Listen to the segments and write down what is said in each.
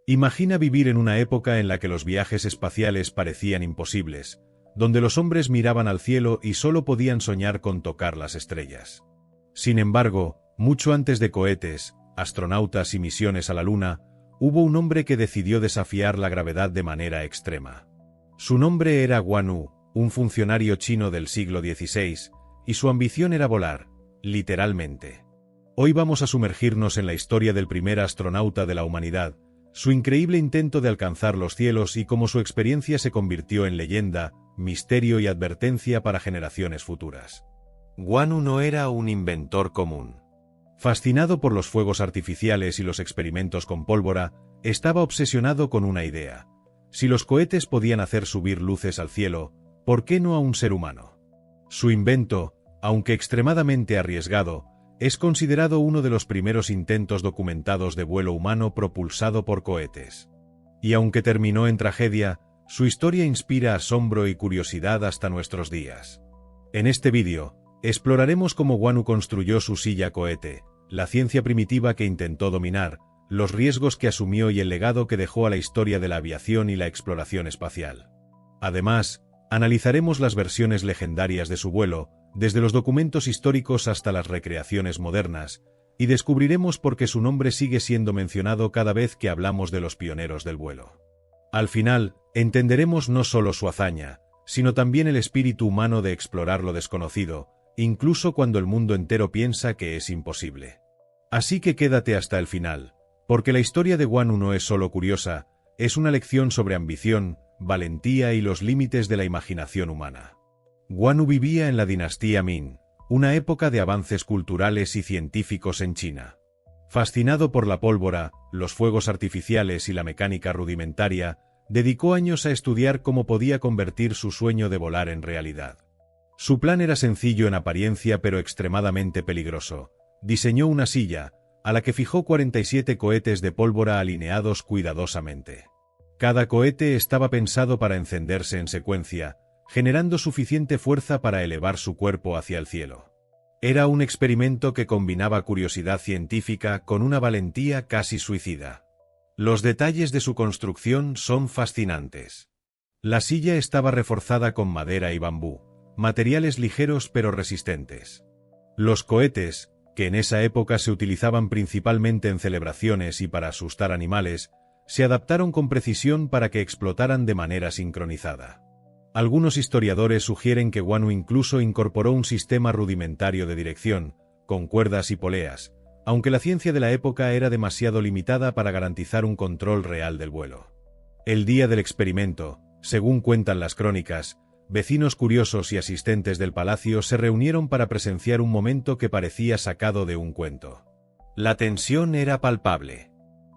Imagina vivir en una época en la que los viajes espaciales parecían imposibles, donde los hombres miraban al cielo y solo podían soñar con tocar las estrellas. Sin embargo, mucho antes de cohetes, astronautas y misiones a la Luna, hubo un hombre que decidió desafiar la gravedad de manera extrema. Su nombre era Guan Yu, un funcionario chino del siglo XVI, y su ambición era volar, literalmente. Hoy vamos a sumergirnos en la historia del primer astronauta de la humanidad, su increíble intento de alcanzar los cielos y cómo su experiencia se convirtió en leyenda, misterio y advertencia para generaciones futuras. Guan Yu no era un inventor común. Fascinado por los fuegos artificiales y los experimentos con pólvora, estaba obsesionado con una idea. Si los cohetes podían hacer subir luces al cielo, ¿por qué no a un ser humano? Su invento, aunque extremadamente arriesgado, es considerado uno de los primeros intentos documentados de vuelo humano propulsado por cohetes. Y aunque terminó en tragedia, su historia inspira asombro y curiosidad hasta nuestros días. En este vídeo, exploraremos cómo Guan Yu construyó su silla cohete, la ciencia primitiva que intentó dominar, los riesgos que asumió y el legado que dejó a la historia de la aviación y la exploración espacial. Además, analizaremos las versiones legendarias de su vuelo, desde los documentos históricos hasta las recreaciones modernas, y descubriremos por qué su nombre sigue siendo mencionado cada vez que hablamos de los pioneros del vuelo. Al final, entenderemos no solo su hazaña, sino también el espíritu humano de explorar lo desconocido, incluso cuando el mundo entero piensa que es imposible. Así que quédate hasta el final, porque la historia de Guan Yu no es solo curiosa, es una lección sobre ambición, valentía y los límites de la imaginación humana. Guan Yu vivía en la dinastía Ming, una época de avances culturales y científicos en China. Fascinado por la pólvora, los fuegos artificiales y la mecánica rudimentaria, dedicó años a estudiar cómo podía convertir su sueño de volar en realidad. Su plan era sencillo en apariencia pero extremadamente peligroso. Diseñó una silla, a la que fijó 47 cohetes de pólvora alineados cuidadosamente. Cada cohete estaba pensado para encenderse en secuencia, generando suficiente fuerza para elevar su cuerpo hacia el cielo. Era un experimento que combinaba curiosidad científica con una valentía casi suicida. Los detalles de su construcción son fascinantes. La silla estaba reforzada con madera y bambú, materiales ligeros pero resistentes. Los cohetes, que en esa época se utilizaban principalmente en celebraciones y para asustar animales, se adaptaron con precisión para que explotaran de manera sincronizada. Algunos historiadores sugieren que Guan Yu incluso incorporó un sistema rudimentario de dirección, con cuerdas y poleas, aunque la ciencia de la época era demasiado limitada para garantizar un control real del vuelo. El día del experimento, según cuentan las crónicas, vecinos curiosos y asistentes del palacio se reunieron para presenciar un momento que parecía sacado de un cuento. La tensión era palpable.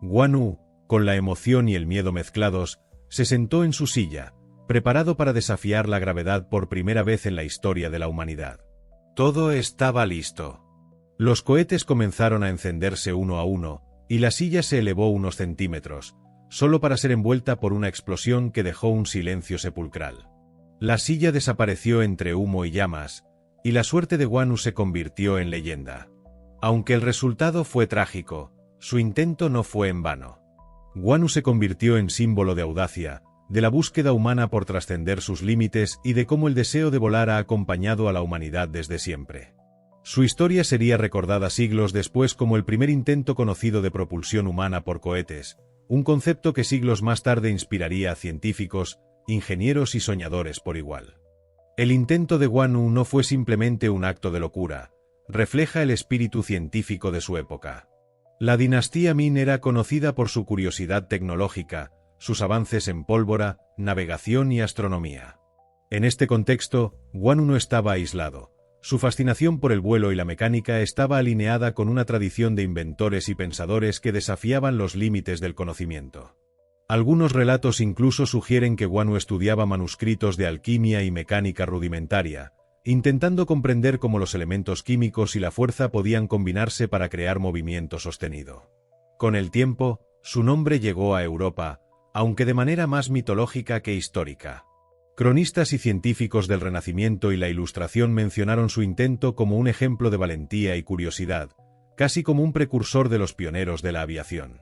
Guan Yu, con la emoción y el miedo mezclados, se sentó en su silla, preparado para desafiar la gravedad por primera vez en la historia de la humanidad. Todo estaba listo. Los cohetes comenzaron a encenderse uno a uno, y la silla se elevó unos centímetros, solo para ser envuelta por una explosión que dejó un silencio sepulcral. La silla desapareció entre humo y llamas, y la suerte de Guan Yu se convirtió en leyenda. Aunque el resultado fue trágico, su intento no fue en vano. Guan Yu se convirtió en símbolo de audacia, de la búsqueda humana por trascender sus límites y de cómo el deseo de volar ha acompañado a la humanidad desde siempre. Su historia sería recordada siglos después como el primer intento conocido de propulsión humana por cohetes, un concepto que siglos más tarde inspiraría a científicos, ingenieros y soñadores por igual. El intento de Guan Yu no fue simplemente un acto de locura, refleja el espíritu científico de su época. La dinastía Ming era conocida por su curiosidad tecnológica, sus avances en pólvora, navegación y astronomía. En este contexto, Guan Yu no estaba aislado. Su fascinación por el vuelo y la mecánica estaba alineada con una tradición de inventores y pensadores que desafiaban los límites del conocimiento. Algunos relatos incluso sugieren que Guan Yu estudiaba manuscritos de alquimia y mecánica rudimentaria, intentando comprender cómo los elementos químicos y la fuerza podían combinarse para crear movimiento sostenido. Con el tiempo, su nombre llegó a Europa, aunque de manera más mitológica que histórica. Cronistas y científicos del Renacimiento y la Ilustración mencionaron su intento como un ejemplo de valentía y curiosidad, casi como un precursor de los pioneros de la aviación.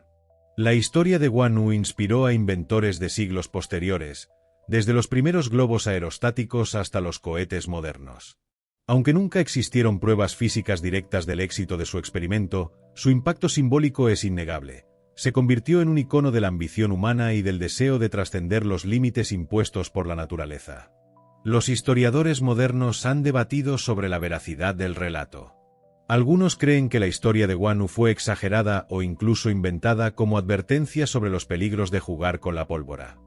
La historia de Guan inspiró a inventores de siglos posteriores, desde los primeros globos aerostáticos hasta los cohetes modernos. Aunque nunca existieron pruebas físicas directas del éxito de su experimento, su impacto simbólico es innegable. Se convirtió en un icono de la ambición humana y del deseo de trascender los límites impuestos por la naturaleza. Los historiadores modernos han debatido sobre la veracidad del relato. Algunos creen que la historia de Guan fue exagerada o incluso inventada como advertencia sobre los peligros de jugar con la pólvora.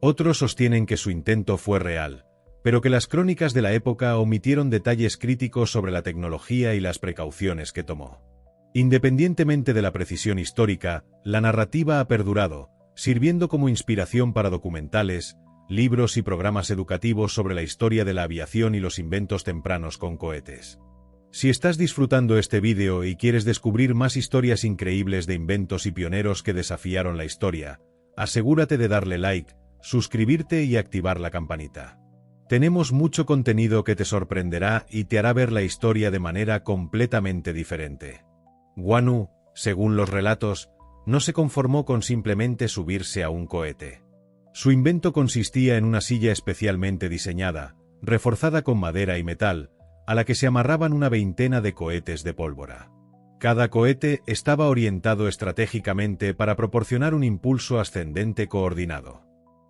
Otros sostienen que su intento fue real, pero que las crónicas de la época omitieron detalles críticos sobre la tecnología y las precauciones que tomó. Independientemente de la precisión histórica, la narrativa ha perdurado, sirviendo como inspiración para documentales, libros y programas educativos sobre la historia de la aviación y los inventos tempranos con cohetes. Si estás disfrutando este vídeo y quieres descubrir más historias increíbles de inventos y pioneros que desafiaron la historia, asegúrate de darle like, suscribirte y activar la campanita. Tenemos mucho contenido que te sorprenderá y te hará ver la historia de manera completamente diferente. Guan, según los relatos, no se conformó con simplemente subirse a un cohete. Su invento consistía en una silla especialmente diseñada, reforzada con madera y metal, a la que se amarraban una veintena de cohetes de pólvora. Cada cohete estaba orientado estratégicamente para proporcionar un impulso ascendente coordinado.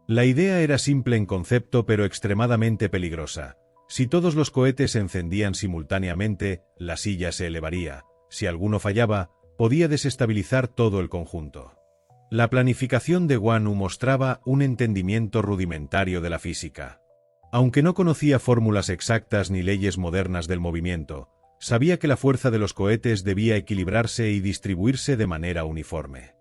La idea era simple en concepto pero extremadamente peligrosa. Si todos los cohetes se encendían simultáneamente, la silla se elevaría. Si alguno fallaba, podía desestabilizar todo el conjunto. La planificación de Guan mostraba un entendimiento rudimentario de la física. Aunque no conocía fórmulas exactas ni leyes modernas del movimiento, sabía que la fuerza de los cohetes debía equilibrarse y distribuirse de manera uniforme.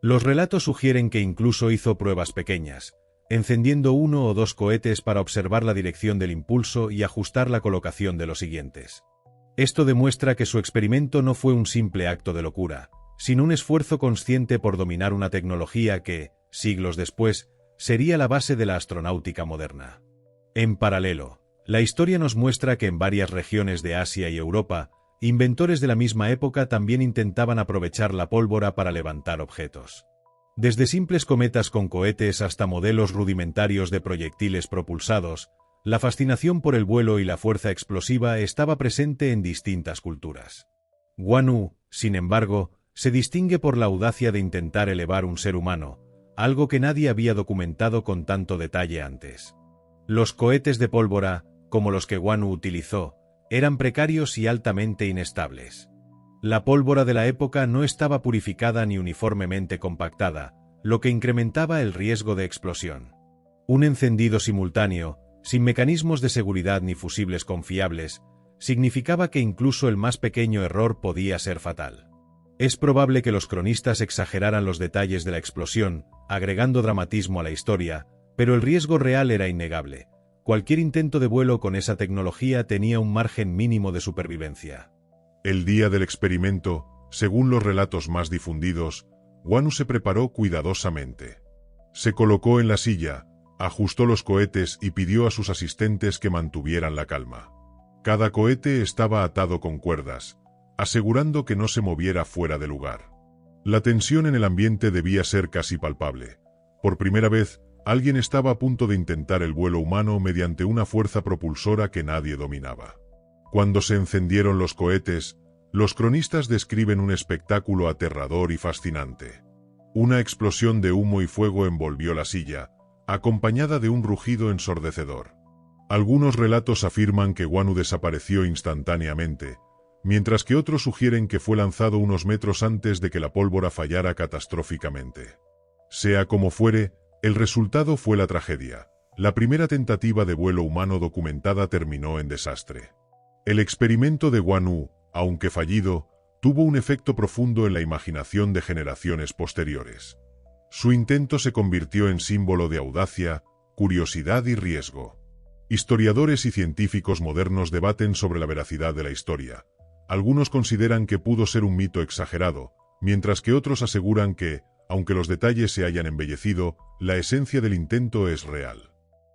Los relatos sugieren que incluso hizo pruebas pequeñas, encendiendo uno o dos cohetes para observar la dirección del impulso y ajustar la colocación de los siguientes. Esto demuestra que su experimento no fue un simple acto de locura, sino un esfuerzo consciente por dominar una tecnología que, siglos después, sería la base de la astronáutica moderna. En paralelo, la historia nos muestra que en varias regiones de Asia y Europa, inventores de la misma época también intentaban aprovechar la pólvora para levantar objetos. Desde simples cometas con cohetes hasta modelos rudimentarios de proyectiles propulsados, la fascinación por el vuelo y la fuerza explosiva estaba presente en distintas culturas. Guan, sin embargo, se distingue por la audacia de intentar elevar un ser humano, algo que nadie había documentado con tanto detalle antes. Los cohetes de pólvora, como los que Guan utilizó, eran precarios y altamente inestables. La pólvora de la época no estaba purificada ni uniformemente compactada, lo que incrementaba el riesgo de explosión. Un encendido simultáneo, sin mecanismos de seguridad ni fusibles confiables, significaba que incluso el más pequeño error podía ser fatal. Es probable que los cronistas exageraran los detalles de la explosión, agregando dramatismo a la historia, pero el riesgo real era innegable. Cualquier intento de vuelo con esa tecnología tenía un margen mínimo de supervivencia. El día del experimento, según los relatos más difundidos, Guan se preparó cuidadosamente. Se colocó en la silla, ajustó los cohetes y pidió a sus asistentes que mantuvieran la calma. Cada cohete estaba atado con cuerdas, asegurando que no se moviera fuera de lugar. La tensión en el ambiente debía ser casi palpable. Por primera vez, alguien estaba a punto de intentar el vuelo humano mediante una fuerza propulsora que nadie dominaba. Cuando se encendieron los cohetes, los cronistas describen un espectáculo aterrador y fascinante. Una explosión de humo y fuego envolvió la silla, acompañada de un rugido ensordecedor. Algunos relatos afirman que Guan desapareció instantáneamente, mientras que otros sugieren que fue lanzado unos metros antes de que la pólvora fallara catastróficamente. Sea como fuere, el resultado fue la tragedia. La primera tentativa de vuelo humano documentada terminó en desastre. El experimento de Guan, aunque fallido, tuvo un efecto profundo en la imaginación de generaciones posteriores. Su intento se convirtió en símbolo de audacia, curiosidad y riesgo. Historiadores y científicos modernos debaten sobre la veracidad de la historia. Algunos consideran que pudo ser un mito exagerado, mientras que otros aseguran que, aunque los detalles se hayan embellecido, la esencia del intento es real.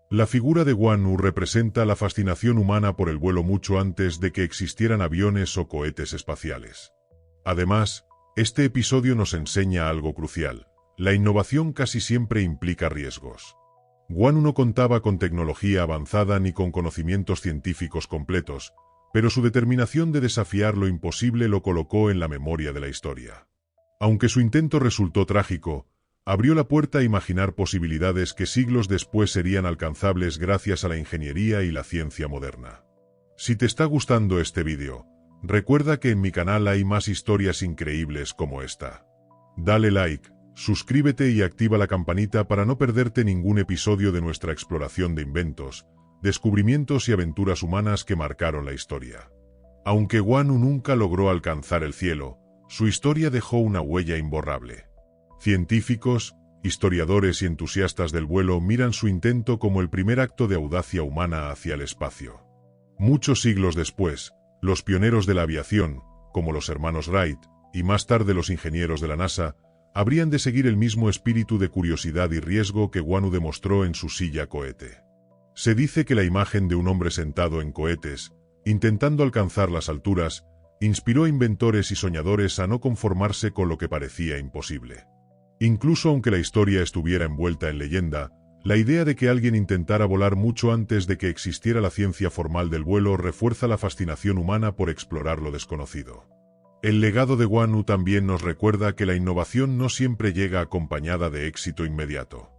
La figura de Guan representa la fascinación humana por el vuelo mucho antes de que existieran aviones o cohetes espaciales. Además, este episodio nos enseña algo crucial. La innovación casi siempre implica riesgos. Wanu no contaba con tecnología avanzada ni con conocimientos científicos completos, pero su determinación de desafiar lo imposible lo colocó en la memoria de la historia. Aunque su intento resultó trágico, abrió la puerta a imaginar posibilidades que siglos después serían alcanzables gracias a la ingeniería y la ciencia moderna. Si te está gustando este vídeo, recuerda que en mi canal hay más historias increíbles como esta. Dale like, suscríbete y activa la campanita para no perderte ningún episodio de nuestra exploración de inventos, descubrimientos y aventuras humanas que marcaron la historia. Aunque Wanu nunca logró alcanzar el cielo, su historia dejó una huella imborrable. Científicos, historiadores y entusiastas del vuelo miran su intento como el primer acto de audacia humana hacia el espacio. Muchos siglos después, los pioneros de la aviación, como los hermanos Wright, y más tarde los ingenieros de la NASA, habrían de seguir el mismo espíritu de curiosidad y riesgo que Wanu demostró en su silla cohete. Se dice que la imagen de un hombre sentado en cohetes, intentando alcanzar las alturas, inspiró a inventores y soñadores a no conformarse con lo que parecía imposible. Incluso aunque la historia estuviera envuelta en leyenda, la idea de que alguien intentara volar mucho antes de que existiera la ciencia formal del vuelo refuerza la fascinación humana por explorar lo desconocido. El legado de Wanu también nos recuerda que la innovación no siempre llega acompañada de éxito inmediato.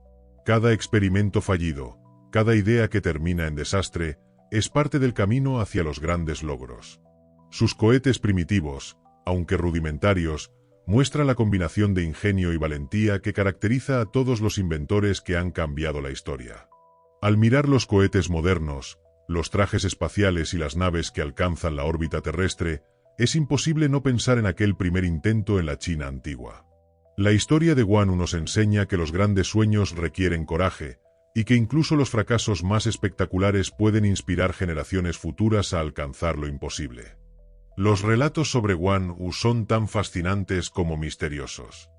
Cada experimento fallido, cada idea que termina en desastre, es parte del camino hacia los grandes logros. Sus cohetes primitivos, aunque rudimentarios, muestran la combinación de ingenio y valentía que caracteriza a todos los inventores que han cambiado la historia. Al mirar los cohetes modernos, los trajes espaciales y las naves que alcanzan la órbita terrestre, es imposible no pensar en aquel primer intento en la China antigua. La historia de Wanu nos enseña que los grandes sueños requieren coraje, y que incluso los fracasos más espectaculares pueden inspirar generaciones futuras a alcanzar lo imposible. Los relatos sobre Wanu son tan fascinantes como misteriosos.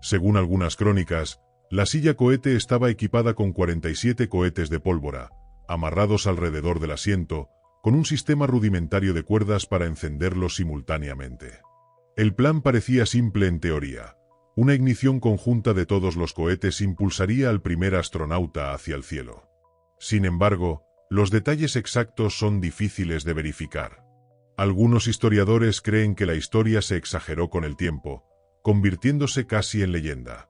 Según algunas crónicas, la silla cohete estaba equipada con 47 cohetes de pólvora, amarrados alrededor del asiento, con un sistema rudimentario de cuerdas para encenderlos simultáneamente. El plan parecía simple en teoría. Una ignición conjunta de todos los cohetes impulsaría al primer astronauta hacia el cielo. Sin embargo, los detalles exactos son difíciles de verificar. Algunos historiadores creen que la historia se exageró con el tiempo, convirtiéndose casi en leyenda.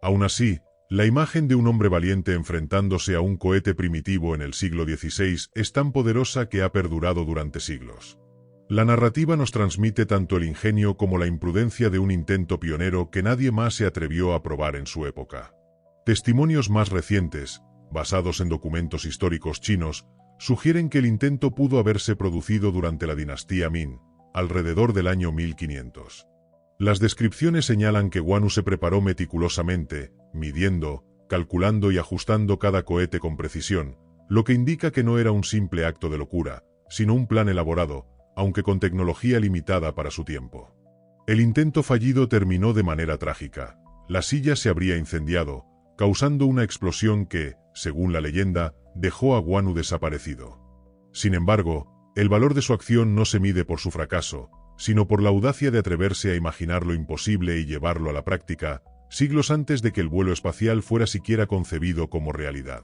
Aún así, la imagen de un hombre valiente enfrentándose a un cohete primitivo en el siglo XVI es tan poderosa que ha perdurado durante siglos. La narrativa nos transmite tanto el ingenio como la imprudencia de un intento pionero que nadie más se atrevió a probar en su época. Testimonios más recientes, basados en documentos históricos chinos, sugieren que el intento pudo haberse producido durante la dinastía Ming, alrededor del año 1500. Las descripciones señalan que Wanu se preparó meticulosamente, midiendo, calculando y ajustando cada cohete con precisión, lo que indica que no era un simple acto de locura, sino un plan elaborado, aunque con tecnología limitada para su tiempo. El intento fallido terminó de manera trágica. La silla se habría incendiado, causando una explosión que, según la leyenda, dejó a Wanu desaparecido. Sin embargo, el valor de su acción no se mide por su fracaso, sino por la audacia de atreverse a imaginar lo imposible y llevarlo a la práctica, siglos antes de que el vuelo espacial fuera siquiera concebido como realidad.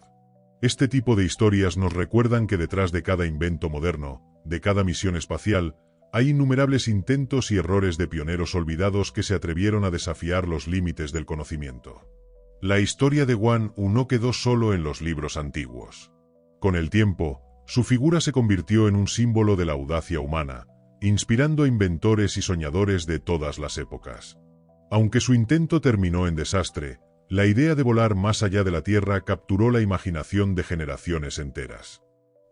Este tipo de historias nos recuerdan que detrás de cada invento moderno, de cada misión espacial, hay innumerables intentos y errores de pioneros olvidados que se atrevieron a desafiar los límites del conocimiento. La historia de Wanu no quedó solo en los libros antiguos. Con el tiempo, su figura se convirtió en un símbolo de la audacia humana, inspirando a inventores y soñadores de todas las épocas. Aunque su intento terminó en desastre, la idea de volar más allá de la Tierra capturó la imaginación de generaciones enteras.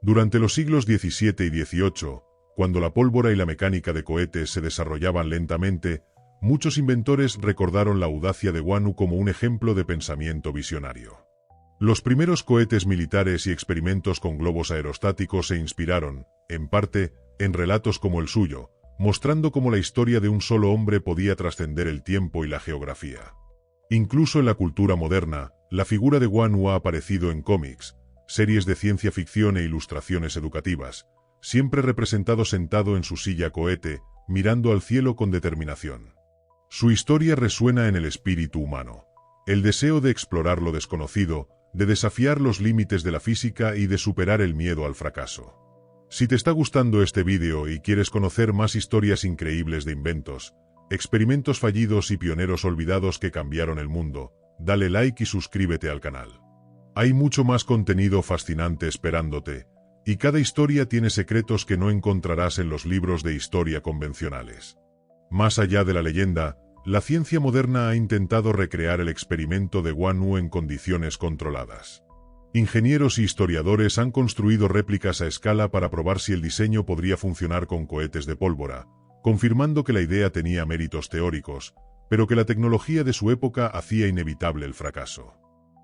Durante los siglos XVII y XVIII, cuando la pólvora y la mecánica de cohetes se desarrollaban lentamente, muchos inventores recordaron la audacia de Wanu como un ejemplo de pensamiento visionario. Los primeros cohetes militares y experimentos con globos aerostáticos se inspiraron, en parte, en relatos como el suyo, mostrando cómo la historia de un solo hombre podía trascender el tiempo y la geografía. Incluso en la cultura moderna, la figura de Wanu ha aparecido en cómics, series de ciencia ficción e ilustraciones educativas, siempre representado sentado en su silla cohete, mirando al cielo con determinación. Su historia resuena en el espíritu humano. El deseo de explorar lo desconocido, de desafiar los límites de la física y de superar el miedo al fracaso. Si te está gustando este vídeo y quieres conocer más historias increíbles de inventos, experimentos fallidos y pioneros olvidados que cambiaron el mundo, dale like y suscríbete al canal. Hay mucho más contenido fascinante esperándote, y cada historia tiene secretos que no encontrarás en los libros de historia convencionales. Más allá de la leyenda, la ciencia moderna ha intentado recrear el experimento de Guan Yu en condiciones controladas. Ingenieros y historiadores han construido réplicas a escala para probar si el diseño podría funcionar con cohetes de pólvora, confirmando que la idea tenía méritos teóricos, pero que la tecnología de su época hacía inevitable el fracaso.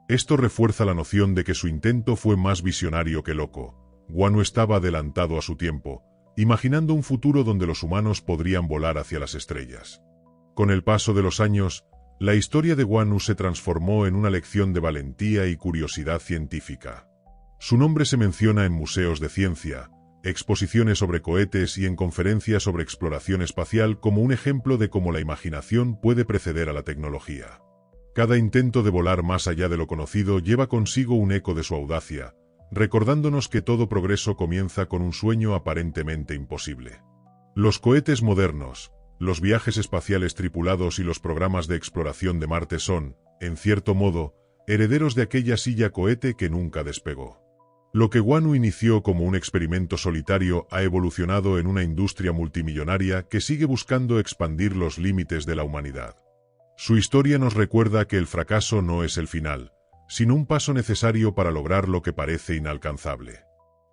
Esto refuerza la noción de que su intento fue más visionario que loco. Guan Yu estaba adelantado a su tiempo, imaginando un futuro donde los humanos podrían volar hacia las estrellas. Con el paso de los años, la historia de Guan Yu se transformó en una lección de valentía y curiosidad científica. Su nombre se menciona en museos de ciencia, exposiciones sobre cohetes y en conferencias sobre exploración espacial como un ejemplo de cómo la imaginación puede preceder a la tecnología. Cada intento de volar más allá de lo conocido lleva consigo un eco de su audacia, recordándonos que todo progreso comienza con un sueño aparentemente imposible. Los cohetes modernos, los viajes espaciales tripulados y los programas de exploración de Marte son, en cierto modo, herederos de aquella silla cohete que nunca despegó. Lo que Guan Yu inició como un experimento solitario ha evolucionado en una industria multimillonaria que sigue buscando expandir los límites de la humanidad. Su historia nos recuerda que el fracaso no es el final, sino un paso necesario para lograr lo que parece inalcanzable.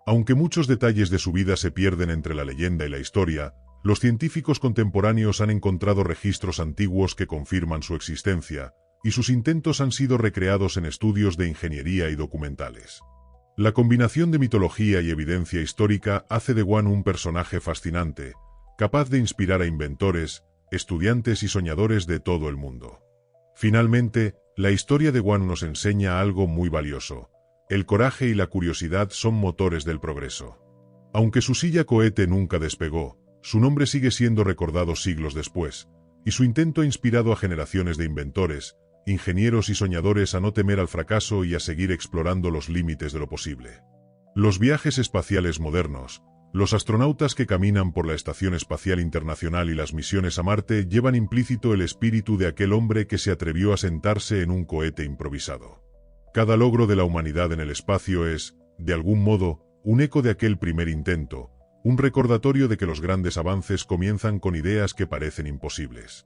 Aunque muchos detalles de su vida se pierden entre la leyenda y la historia, los científicos contemporáneos han encontrado registros antiguos que confirman su existencia, y sus intentos han sido recreados en estudios de ingeniería y documentales. La combinación de mitología y evidencia histórica hace de Guan Yu un personaje fascinante, capaz de inspirar a inventores, estudiantes y soñadores de todo el mundo. Finalmente, la historia de Guan Yu nos enseña algo muy valioso. El coraje y la curiosidad son motores del progreso. Aunque su silla cohete nunca despegó, su nombre sigue siendo recordado siglos después, y su intento ha inspirado a generaciones de inventores, ingenieros y soñadores a no temer al fracaso y a seguir explorando los límites de lo posible. Los viajes espaciales modernos, los astronautas que caminan por la Estación Espacial Internacional y las misiones a Marte llevan implícito el espíritu de aquel hombre que se atrevió a sentarse en un cohete improvisado. Cada logro de la humanidad en el espacio es, de algún modo, un eco de aquel primer intento, un recordatorio de que los grandes avances comienzan con ideas que parecen imposibles.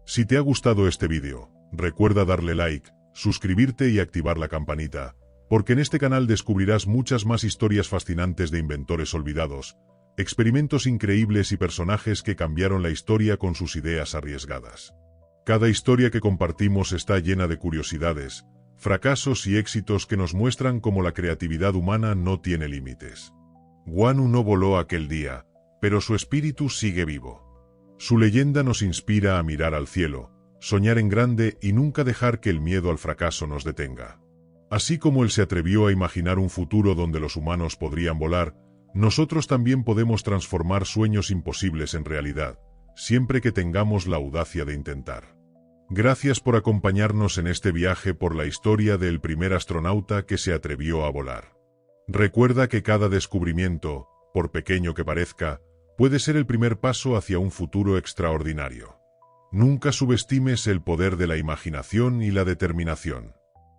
Si te ha gustado este vídeo, recuerda darle like, suscribirte y activar la campanita, porque en este canal descubrirás muchas más historias fascinantes de inventores olvidados, experimentos increíbles y personajes que cambiaron la historia con sus ideas arriesgadas. Cada historia que compartimos está llena de curiosidades, fracasos y éxitos que nos muestran cómo la creatividad humana no tiene límites. Guan Yu no voló aquel día, pero su espíritu sigue vivo. Su leyenda nos inspira a mirar al cielo, soñar en grande y nunca dejar que el miedo al fracaso nos detenga. Así como él se atrevió a imaginar un futuro donde los humanos podrían volar, nosotros también podemos transformar sueños imposibles en realidad, siempre que tengamos la audacia de intentar. Gracias por acompañarnos en este viaje por la historia del primer astronauta que se atrevió a volar. Recuerda que cada descubrimiento, por pequeño que parezca, puede ser el primer paso hacia un futuro extraordinario. Nunca subestimes el poder de la imaginación y la determinación.